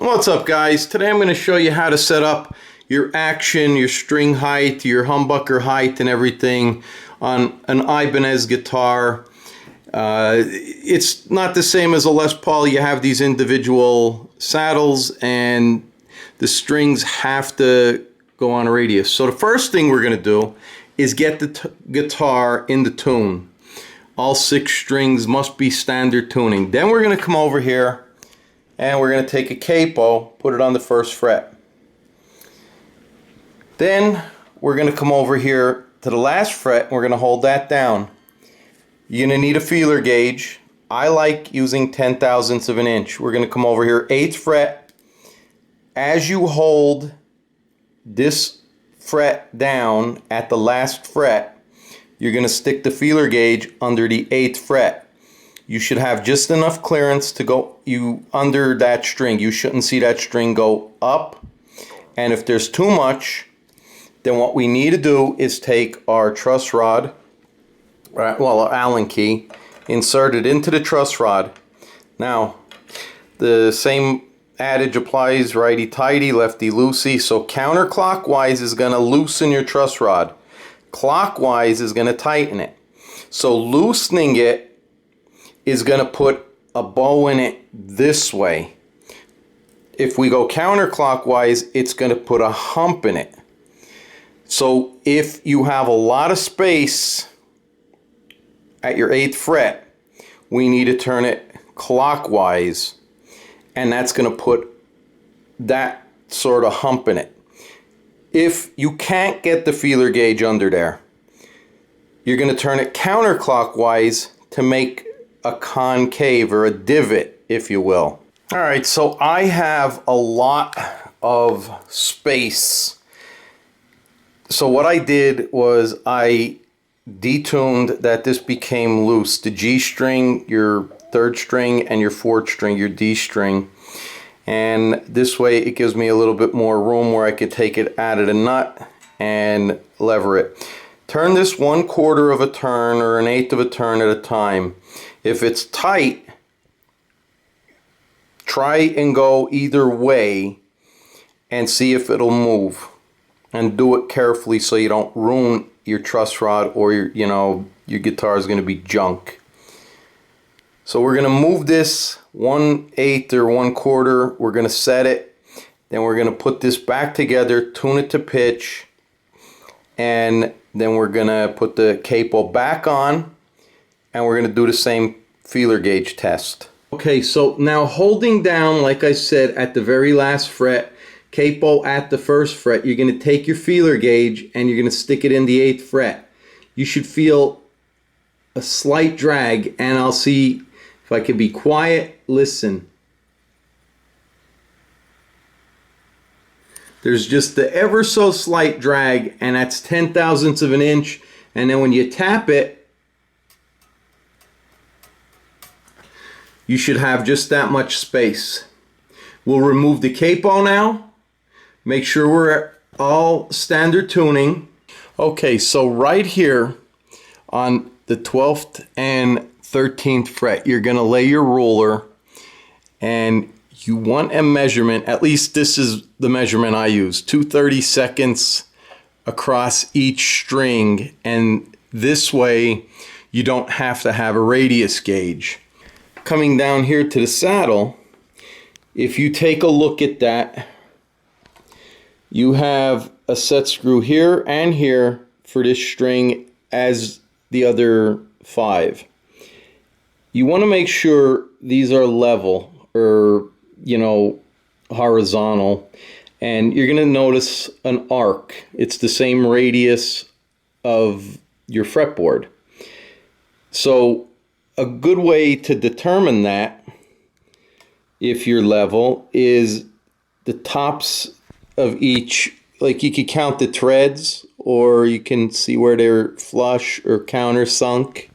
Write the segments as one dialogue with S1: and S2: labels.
S1: What's up, guys? Today I'm going to show you how to set up your action, your string height, your humbucker height and everything on an Ibanez guitar. It's not the same as a Les Paul. You have these individual saddles and the strings have to go on a radius. So the first thing we're going to do is get the guitar in the tune. All 6 strings must be standard tuning. Then we're going to come over here and we're going to take a capo, put it on the 1st fret. Then we're going to come over here to the last fret and we're going to hold that down. You're going to need a feeler gauge. I like using 10/1000ths of an inch. We're going to come over here, 8th fret. As you hold this fret down at the last fret, you're going to stick the feeler gauge under the 8th fret. You should have just enough clearance to go under that string. You shouldn't see that string go up. And if there's too much, then what we need to do is take our truss rod, well, our Allen key, insert it into the truss rod. Now, the same adage applies, righty-tighty, lefty-loosey. So counterclockwise is going to loosen your truss rod. Clockwise is going to tighten it. So loosening it is going to put a bow in it this way. If we go counterclockwise, it's going to put a hump in it. So if you have a lot of space at your 8th fret, we need to turn it clockwise, and that's going to put that sort of hump in it. If you can't get the feeler gauge under there, you're going to turn it counterclockwise to make a concave or a divot, if you will. Alright, so I have a lot of space. So what I did was I detuned that this became loose. The G string, your 3rd string, and your 4th string, your D string. And this way it gives me a little bit more room where I could take it out of the nut and lever it. Turn this 1/4 of a turn or 1/8 of a turn at a time. If it's tight, try and go either way and see if it'll move. And do it carefully so you don't ruin your truss rod or your guitar is going to be junk. So we're going to move this 1/8 or 1/4. We're going to set it. Then we're going to put this back together, tune it to pitch, and then we're going to put the capo back on, and we're going to do the same feeler gauge test. Okay, so now holding down, like I said, at the very last fret, capo at the 1st fret, you're going to take your feeler gauge and you're going to stick it in the 8th fret. You should feel a slight drag, and I'll see if I can be quiet. Listen. There's just the ever so slight drag, and that's 10/1000ths of an inch. And then when you tap it, you should have just that much space. We'll remove the capo now. Make sure we're all standard tuning. Okay, so right here on the 12th and 13th fret, you're going to lay your ruler, and you want a measurement, at least this is the measurement I use, 2/32 across each string, and this way you don't have to have a radius gauge. Coming down here to the saddle, if you take a look at that, you have a set screw here and here for this string as the other 5. You want to make sure these are level or horizontal, and you're going to notice an arc. It's the same radius of your fretboard. So a good way to determine that, if you're level, is the tops of each, like you could count the treads, or you can see where they're flush or countersunk.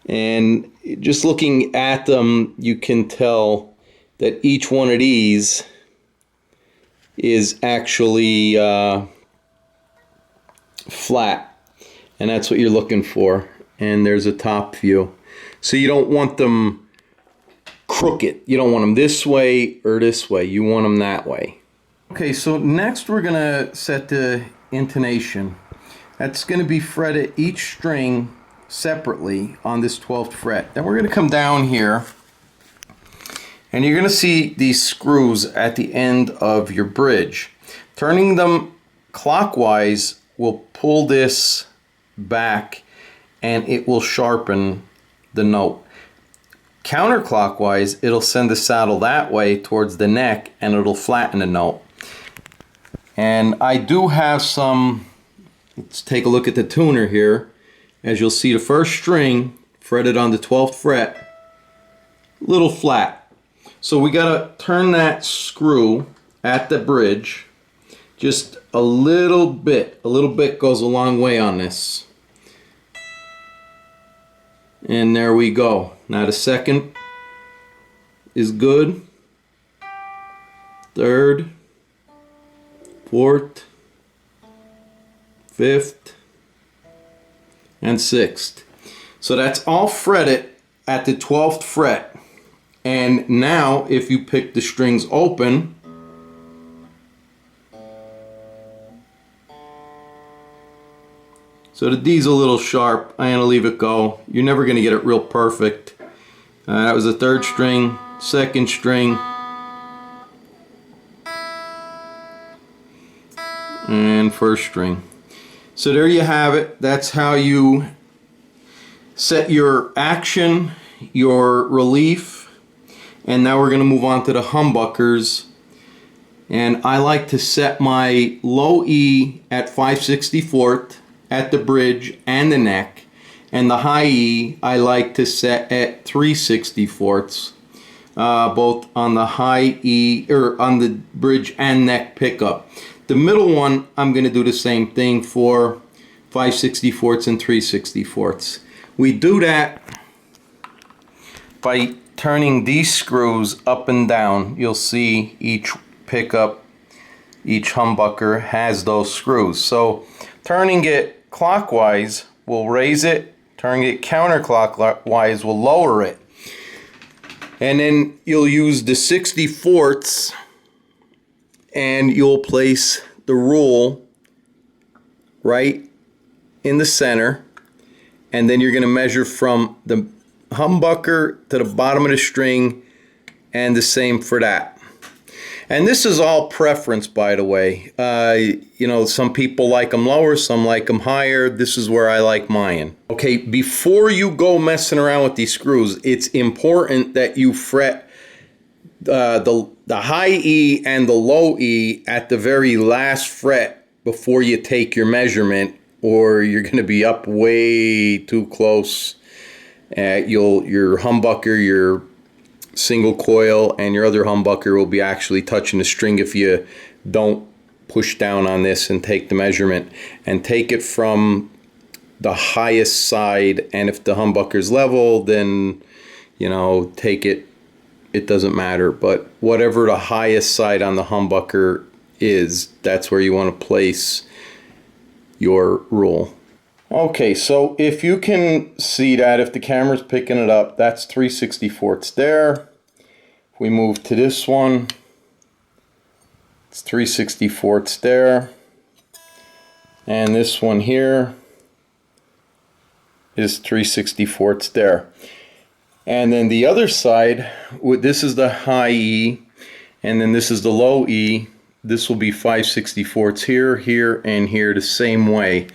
S1: And just looking at them, you can tell that each one of these is actually flat, and that's what you're looking for. And there's a top view. So you don't want them crooked. You don't want them this way or this way. You want them that way. Okay, so next we're gonna set the intonation. That's gonna be fretted each string separately on this 12th fret. Then we're gonna come down here and you're gonna see these screws at the end of your bridge. Turning them clockwise will pull this back and it will sharpen the note. Counterclockwise, it'll send the saddle that way towards the neck and it'll flatten the note. And I do have some, let's take a look at the tuner here. As you'll see, the first string fretted on the 12th fret, little flat. So we gotta turn that screw at the bridge just a little bit. A little bit goes a long way on this. And there we go. Now the second is good. Third, fourth, fifth, and sixth. So that's all fretted at the 12th fret. And now if you pick the strings open, so the D's a little sharp, I'm gonna leave it go. You're never gonna get it real perfect. That was the third string, second string, and first string. So there you have it. That's how you set your action, your relief. And now we're going to move on to the humbuckers. And I like to set my low E at 5/64 at the bridge and the neck. And the high E I like to set at 3/64, both on the high E, or on the bridge and neck pickup. The middle one, I'm going to do the same thing for 5/64 and 3/64. We do that by turning these screws up and down. You'll see each pickup, each humbucker has those screws. So turning it clockwise will raise it, turning it counterclockwise will lower it. And then you'll use the 64ths and you'll place the rule right in the center, and then you're going to measure from the humbucker to the bottom of the string, and the same for that. And this is all preference, by the way. You know, some people like them lower, some like them higher. This is where I like mine. Okay, before you go messing around with these screws, it's important that you fret the high E and the low E at the very last fret before you take your measurement, or you're going to be up way too close. Your humbucker, your single coil, and your other humbucker will be actually touching the string if you don't push down on this and take the measurement. And take it from the highest side, and if the humbucker's level, then, you know, take it, it doesn't matter. But whatever the highest side on the humbucker is, that's where you want to place your rule. Okay, so if you can see that, if the camera's picking it up, that's 3/64 there. If we move to this one, it's 3/64 there. And this one here is 3/64 there. And then the other side, this is the high E, and then this is the low E. This will be 5/64 here, here, and here the same way.